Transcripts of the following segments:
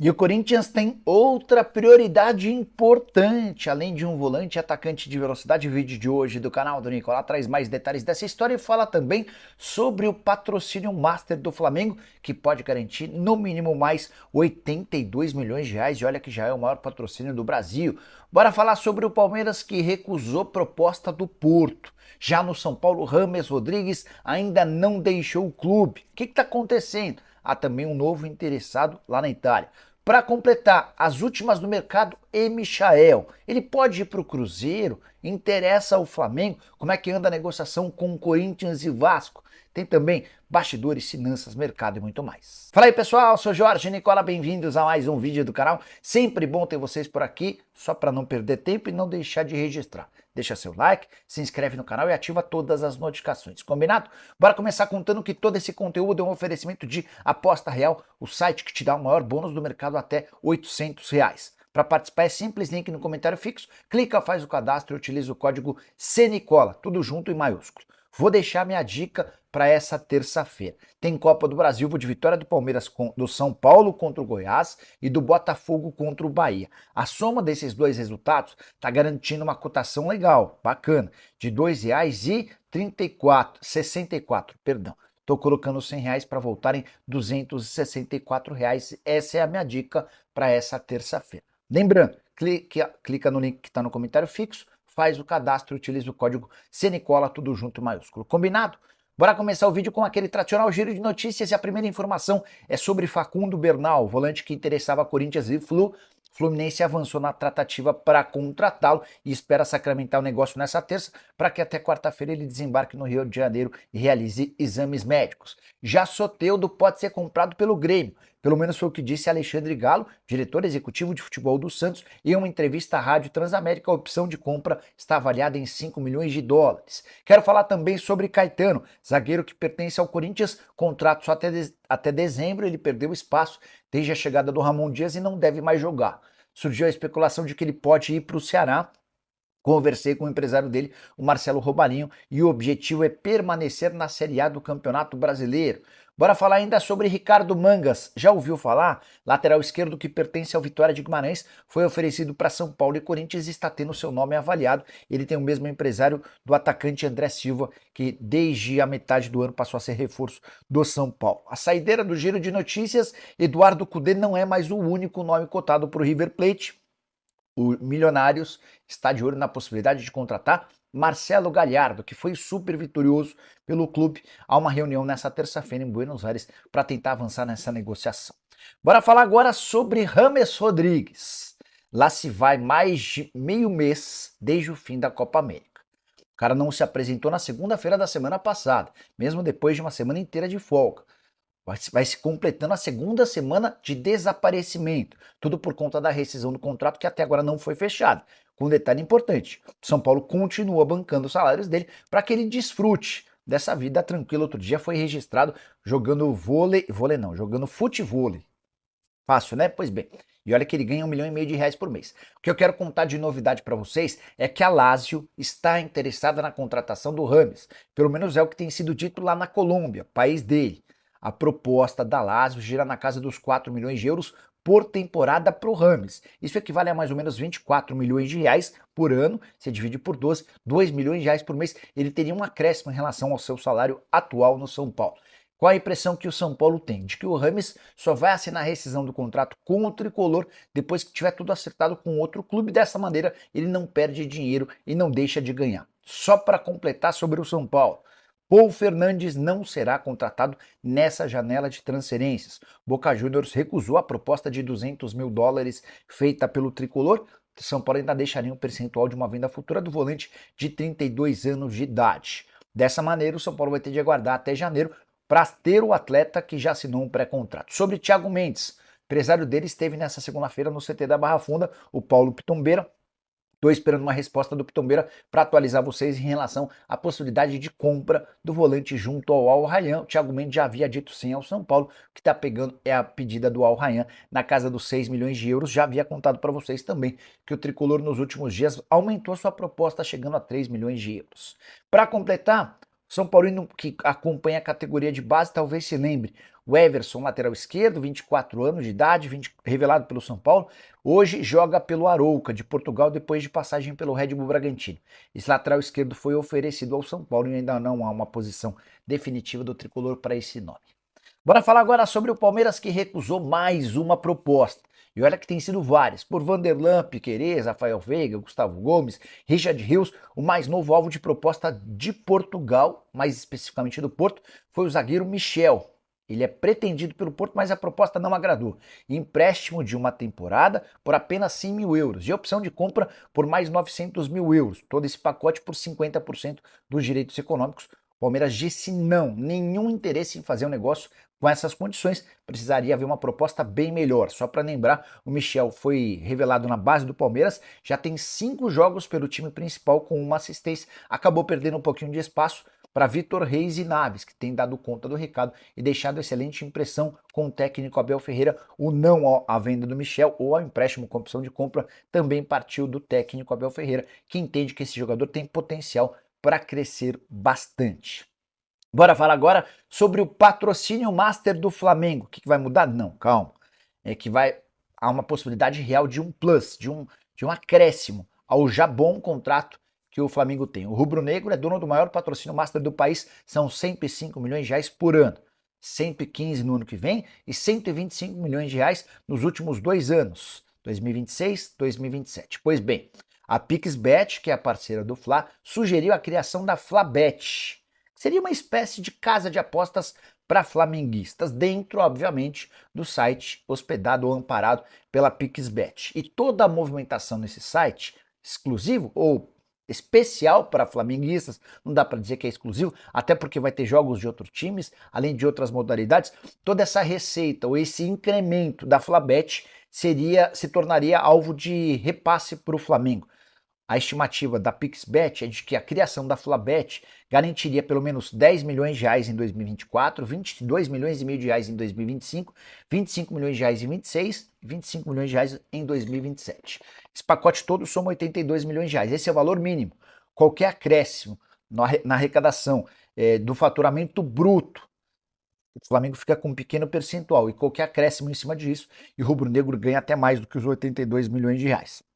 E o Corinthians tem outra prioridade importante, além de um volante atacante de velocidade. O vídeo de hoje do canal do Nicolás traz mais detalhes dessa história e fala também sobre o patrocínio master do Flamengo, que pode garantir no mínimo mais 82 milhões de reais, e olha que já é o maior patrocínio do Brasil. Bora falar sobre o Palmeiras, que recusou proposta do Porto. Já no São Paulo, James Rodrigues ainda não deixou o clube. O que está acontecendo? Há também um novo interessado lá na Itália. Para completar, as últimas do mercado, Michael. Ele pode ir para o Cruzeiro? Interessa ao Flamengo? Como é que anda a negociação com Corinthians e Vasco? Tem também bastidores, finanças, mercado e muito mais. Fala aí pessoal, sou Jorge Nicola, bem-vindos a mais um vídeo do canal. Sempre bom ter vocês por aqui, só para não perder tempo e não deixar de registrar. Deixa seu like, se inscreve no canal e ativa todas as notificações, combinado? Bora começar contando que todo esse conteúdo é um oferecimento de Aposta Real, o site que te dá o maior bônus do mercado até R$ 800. Para participar é simples, link no comentário fixo, clica, faz o cadastro e utiliza o código CNICOLA, tudo junto em maiúsculo. Vou deixar minha dica para essa terça-feira. Tem Copa do Brasil, vou de vitória do Palmeiras, do São Paulo contra o Goiás e do Botafogo contra o Bahia. A soma desses dois resultados está garantindo uma cotação legal, bacana, de R$ 2,64, perdão. Estou colocando R$ 100 para voltarem R$ 264. Essa é a minha dica para essa terça-feira. Lembrando, clica no link que está no comentário fixo, faz o cadastro e utiliza o código CNICOLA, tudo junto em maiúsculo. Combinado? Bora começar o vídeo com aquele tradicional giro de notícias e a primeira informação é sobre Facundo Bernal, volante que interessava a Corinthians e Fluminense avançou na tratativa para contratá-lo e espera sacramentar o negócio nessa terça para que até quarta-feira ele desembarque no Rio de Janeiro e realize exames médicos. Já Soteldo pode ser comprado pelo Grêmio. Pelo menos foi o que disse Alexandre Galo, diretor executivo de futebol do Santos, em uma entrevista à Rádio Transamérica. A opção de compra está avaliada em US$ 5 milhões. Quero falar também sobre Caetano, zagueiro que pertence ao Corinthians, contrato só até dezembro, ele perdeu espaço desde a chegada do Ramon Dias e não deve mais jogar. Surgiu a especulação de que ele pode ir para o Ceará. Conversei com o empresário dele, o Marcelo Robalinho, e o objetivo é permanecer na Série A do Campeonato Brasileiro. Bora falar ainda sobre Ricardo Mangas. Já ouviu falar? Lateral esquerdo que pertence ao Vitória de Guimarães foi oferecido para São Paulo e Corinthians e está tendo seu nome avaliado. Ele tem o mesmo empresário do atacante André Silva, que desde a metade do ano passou a ser reforço do São Paulo. A saideira do giro de notícias, Eduardo Cudê não é mais o único nome cotado para o River Plate. O Milionários está de olho na possibilidade de contratar Marcelo Galhardo, que foi super vitorioso pelo clube. Há uma reunião nessa terça-feira em Buenos Aires para tentar avançar nessa negociação. Bora falar agora sobre James Rodrigues. Lá se vai mais de meio mês desde o fim da Copa América. O cara não se apresentou na segunda-feira da semana passada, mesmo depois de uma semana inteira de folga. Vai se completando a segunda semana de desaparecimento, tudo por conta da rescisão do contrato que até agora não foi fechado. Com um detalhe importante, São Paulo continua bancando os salários dele para que ele desfrute dessa vida tranquila. Outro dia foi registrado jogando jogando futevôlei. Fácil, né? Pois bem, e olha que ele ganha R$ 1,5 milhão por mês. O que eu quero contar de novidade para vocês é que a Lazio está interessada na contratação do James. Pelo menos é o que tem sido dito lá na Colômbia, país dele. A proposta da Lazio gira na casa dos 4 milhões de euros por temporada para o James. Isso equivale a mais ou menos 24 milhões de reais por ano. Se divide por 12, 2 milhões de reais por mês. Ele teria um acréscimo em relação ao seu salário atual no São Paulo. Qual a impressão que o São Paulo tem? De que o James só vai assinar a rescisão do contrato com o Tricolor depois que tiver tudo acertado com outro clube. Dessa maneira, ele não perde dinheiro e não deixa de ganhar. Só para completar sobre o São Paulo. Paul Fernandes não será contratado nessa janela de transferências. Boca Juniors recusou a proposta de US$ 200 mil feita pelo Tricolor. São Paulo ainda deixaria um percentual de uma venda futura do volante de 32 anos de idade. Dessa maneira, o São Paulo vai ter de aguardar até janeiro para ter o atleta que já assinou um pré-contrato. Sobre Thiago Mendes, o empresário dele esteve nessa segunda-feira no CT da Barra Funda, o Paulo Pitombeira. Estou esperando uma resposta do Pitombeira para atualizar vocês em relação à possibilidade de compra do volante junto ao Al Rayyan. O Thiago Mendes já havia dito sim ao São Paulo. O que está pegando é a pedida do Al Rayyan na casa dos 6 milhões de euros. Já havia contado para vocês também que o Tricolor nos últimos dias aumentou sua proposta chegando a 3 milhões de euros. Para completar, São Paulino que acompanha a categoria de base talvez se lembre. O Everson, lateral esquerdo, 24 anos de idade, revelado pelo São Paulo, hoje joga pelo Arouca, de Portugal, depois de passagem pelo Red Bull Bragantino. Esse lateral esquerdo foi oferecido ao São Paulo e ainda não há uma posição definitiva do tricolor para esse nome. Bora falar agora sobre o Palmeiras, que recusou mais uma proposta. E olha que tem sido várias, por Vanderlan, Piquerez, Rafael Veiga, Gustavo Gomes, Richard Rios. O mais novo alvo de proposta de Portugal, mais especificamente do Porto, foi o zagueiro Michel. Ele é pretendido pelo Porto, mas a proposta não agradou. Empréstimo de uma temporada por apenas 100 mil euros e opção de compra por mais 900 mil euros. Todo esse pacote por 50% dos direitos econômicos. O Palmeiras disse não, nenhum interesse em fazer um negócio com essas condições. Precisaria haver uma proposta bem melhor. Só para lembrar, o Michel foi revelado na base do Palmeiras, já tem 5 jogos pelo time principal com uma assistência, acabou perdendo um pouquinho de espaço para Vitor Reis e Naves, que tem dado conta do recado e deixado excelente impressão com o técnico Abel Ferreira. O não à venda do Michel ou ao empréstimo com opção de compra também partiu do técnico Abel Ferreira, que entende que esse jogador tem potencial para crescer bastante. Bora falar agora sobre o patrocínio master do Flamengo. O que vai mudar? Não, calma. É que há uma possibilidade real de um plus, de um acréscimo ao já bom contrato que o Flamengo tem. O rubro-negro é dono do maior patrocínio master do país, são 105 milhões de reais por ano. 115 no ano que vem e 125 milhões de reais nos últimos 2 anos, 2026, 2027. Pois bem, a PixBet, que é a parceira do Fla, sugeriu a criação da FlaBet. Seria uma espécie de casa de apostas para flamenguistas, dentro, obviamente, do site hospedado ou amparado pela PixBet. E toda a movimentação nesse site, exclusivo ou especial para flamenguistas, não dá para dizer que é exclusivo, até porque vai ter jogos de outros times, além de outras modalidades, toda essa receita ou esse incremento da FlaBet se tornaria alvo de repasse para o Flamengo. A estimativa da PixBet é de que a criação da FlaBet garantiria pelo menos 10 milhões de reais em 2024, 22 milhões e meio de reais em 2025, 25 milhões de reais em 2026 e 25 milhões de reais em 2027. Esse pacote todo soma 82 milhões de reais. Esse é o valor mínimo. Qualquer acréscimo na arrecadação do faturamento bruto, o Flamengo fica com um pequeno percentual, e qualquer acréscimo em cima disso, e o rubro-negro ganha até mais do que os 82 milhões de reais.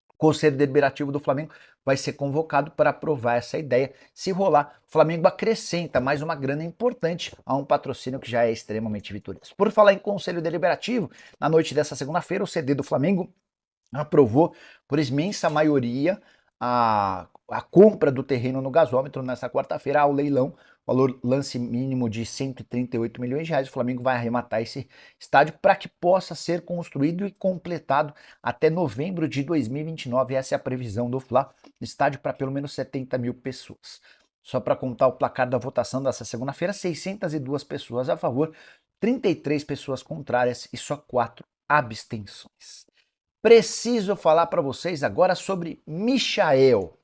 O Conselho Deliberativo do Flamengo vai ser convocado para aprovar essa ideia. Se rolar, o Flamengo acrescenta mais uma grana importante a um patrocínio que já é extremamente vitorioso. Por falar em Conselho Deliberativo, na noite dessa segunda-feira, o CD do Flamengo aprovou por imensa maioria a compra do terreno no gasômetro nessa quarta-feira ao leilão. Valor lance mínimo de 138 milhões de reais. O Flamengo vai arrematar esse estádio para que possa ser construído e completado até novembro de 2029. Essa é a previsão do Fla. Estádio para pelo menos 70 mil pessoas. Só para contar o placar da votação dessa segunda-feira, 602 pessoas a favor, 33 pessoas contrárias e só 4 abstenções. Preciso falar para vocês agora sobre Michael.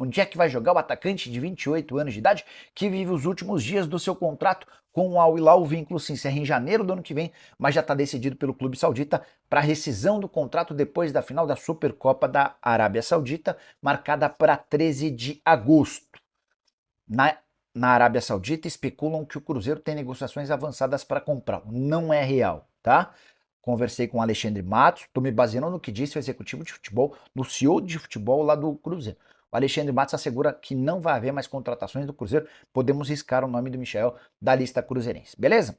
Onde é que vai jogar o atacante de 28 anos de idade que vive os últimos dias do seu contrato com o Al Hilal? O vínculo se encerra em janeiro do ano que vem, mas já está decidido pelo clube saudita para rescisão do contrato depois da final da Supercopa da Arábia Saudita, marcada para 13 de agosto. Na Arábia Saudita especulam que o Cruzeiro tem negociações avançadas para comprá-lo. Não é real, tá? Conversei com o Alexandre Matos, estou me baseando no que disse o executivo de futebol, no CEO de futebol lá do Cruzeiro. O Alexandre Matos assegura que não vai haver mais contratações do Cruzeiro, podemos riscar o nome do Michael da lista cruzeirense, beleza?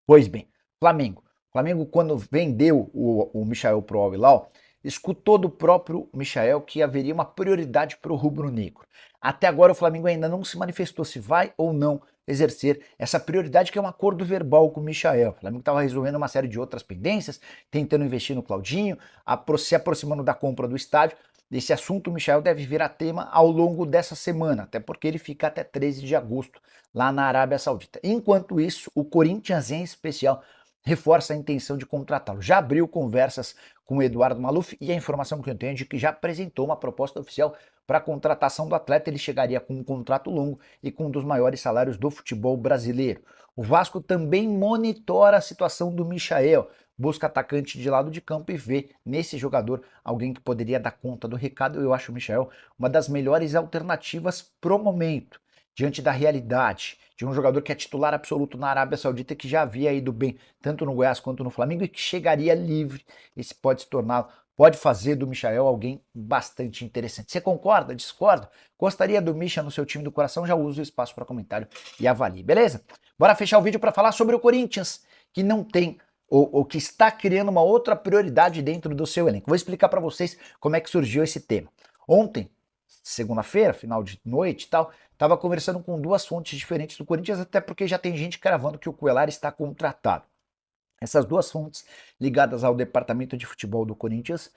Pois bem, Flamengo. Flamengo, quando vendeu o Michael pro Al Hilal, escutou do próprio Michael que haveria uma prioridade para o rubro-negro. Até agora o Flamengo ainda não se manifestou se vai ou não exercer essa prioridade, que é um acordo verbal com o Michael. O Flamengo estava resolvendo uma série de outras pendências, tentando investir no Claudinho, se aproximando da compra do estádio. Esse assunto o Michael deve virar tema ao longo dessa semana, até porque ele fica até 13 de agosto lá na Arábia Saudita. Enquanto isso, o Corinthians em especial reforça a intenção de contratá-lo. Já abriu conversas com o Eduardo Maluf e a informação que eu tenho é de que já apresentou uma proposta oficial para a contratação do atleta. Ele chegaria com um contrato longo e com um dos maiores salários do futebol brasileiro. O Vasco também monitora a situação do Michael, busca atacante de lado de campo e vê nesse jogador alguém que poderia dar conta do recado. Eu acho o Michael uma das melhores alternativas pro momento. diante da realidade de um jogador que é titular absoluto na Arábia Saudita, que já havia ido bem tanto no Goiás quanto no Flamengo e que chegaria livre, esse pode se tornar, pode fazer do Michael alguém bastante interessante. Você concorda? Discorda? Gostaria do Micha no seu time do coração? Já usa o espaço para comentário e avalie, beleza? Bora fechar o vídeo para falar sobre o Corinthians, que não tem ou que está criando uma outra prioridade dentro do seu elenco. Vou explicar para vocês como é que surgiu esse tema. Ontem, segunda-feira, final de noite e tal, estava conversando com duas fontes diferentes do Corinthians, até porque já tem gente cravando que o Cuéllar está contratado. Essas duas fontes ligadas ao departamento de futebol do Corinthians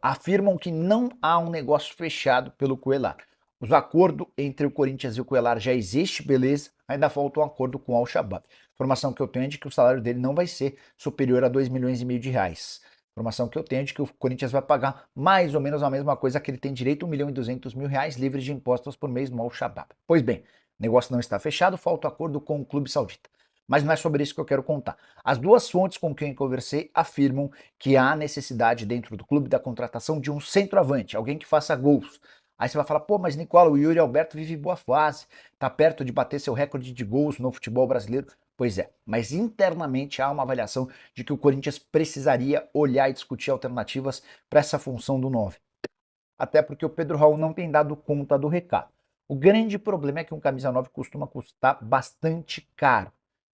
afirmam que não há um negócio fechado pelo Cuéllar. O acordo entre o Corinthians e o Cuéllar já existe, beleza, ainda falta um acordo com o Al-Shabaab. Informação que eu tenho é de que o salário dele não vai ser superior a 2,5 milhões de reais. Informação que eu tenho é de que o Corinthians vai pagar mais ou menos a mesma coisa que ele tem direito, 1.200.000 reais livres de impostos por mês no Al-Shabaab. Pois bem, o negócio não está fechado, falta o acordo com o clube saudita. Mas não é sobre isso que eu quero contar. As duas fontes com quem eu conversei afirmam que há necessidade dentro do clube da contratação de um centroavante, alguém que faça gols. Aí você vai falar, pô, mas Nicola, o Yuri Alberto vive boa fase, tá perto de bater seu recorde de gols no futebol brasileiro. Pois é, mas internamente há uma avaliação de que o Corinthians precisaria olhar e discutir alternativas para essa função do 9. Até porque o Pedro Raul não tem dado conta do recado. O grande problema é que um camisa 9 costuma custar bastante caro.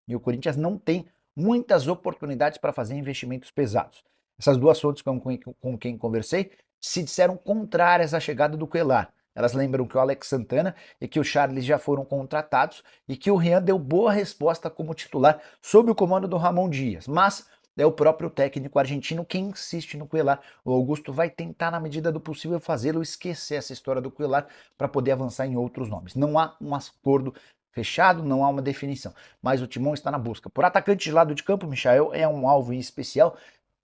E o Corinthians não tem muitas oportunidades para fazer investimentos pesados. Essas duas fontes com quem conversei se disseram contrárias à chegada do Cuéllar. Elas lembram que o Alex Santana e que o Charles já foram contratados e que o Rian deu boa resposta como titular sob o comando do Ramon Dias. Mas é o próprio técnico argentino quem insiste no Cuéllar. O Augusto vai tentar, na medida do possível, fazê-lo esquecer essa história do Cuéllar para poder avançar em outros nomes. Não há um acordo fechado, não há uma definição. Mas o Timão está na busca. Por atacante de lado de campo, Michael é um alvo em especial.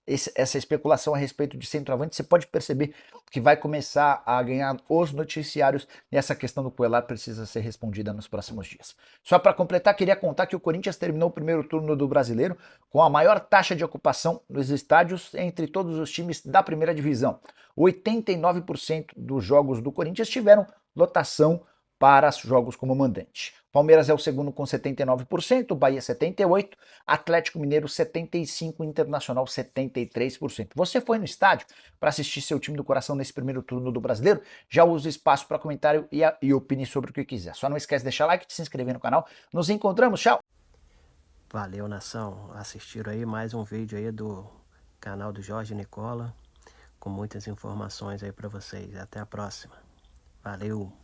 Essa especulação a respeito de centroavante, você pode perceber que vai começar a ganhar os noticiários e essa questão do Cuéllar precisa ser respondida nos próximos dias. Só para completar, queria contar que o Corinthians terminou o primeiro turno do Brasileiro com a maior taxa de ocupação nos estádios entre todos os times da primeira divisão. 89% dos jogos do Corinthians tiveram lotação para jogos como mandante. Palmeiras é o segundo com 79%, Bahia 78%, Atlético Mineiro 75%, Internacional 73%. Você foi no estádio para assistir seu time do coração nesse primeiro turno do Brasileiro? Já usa o espaço para comentário e opine sobre o que quiser. Só não esquece de deixar like e se inscrever no canal. Nos encontramos, tchau! Valeu, nação. Assistiram aí mais um vídeo aí do canal do Jorge Nicola, com muitas informações aí para vocês. Até a próxima. Valeu!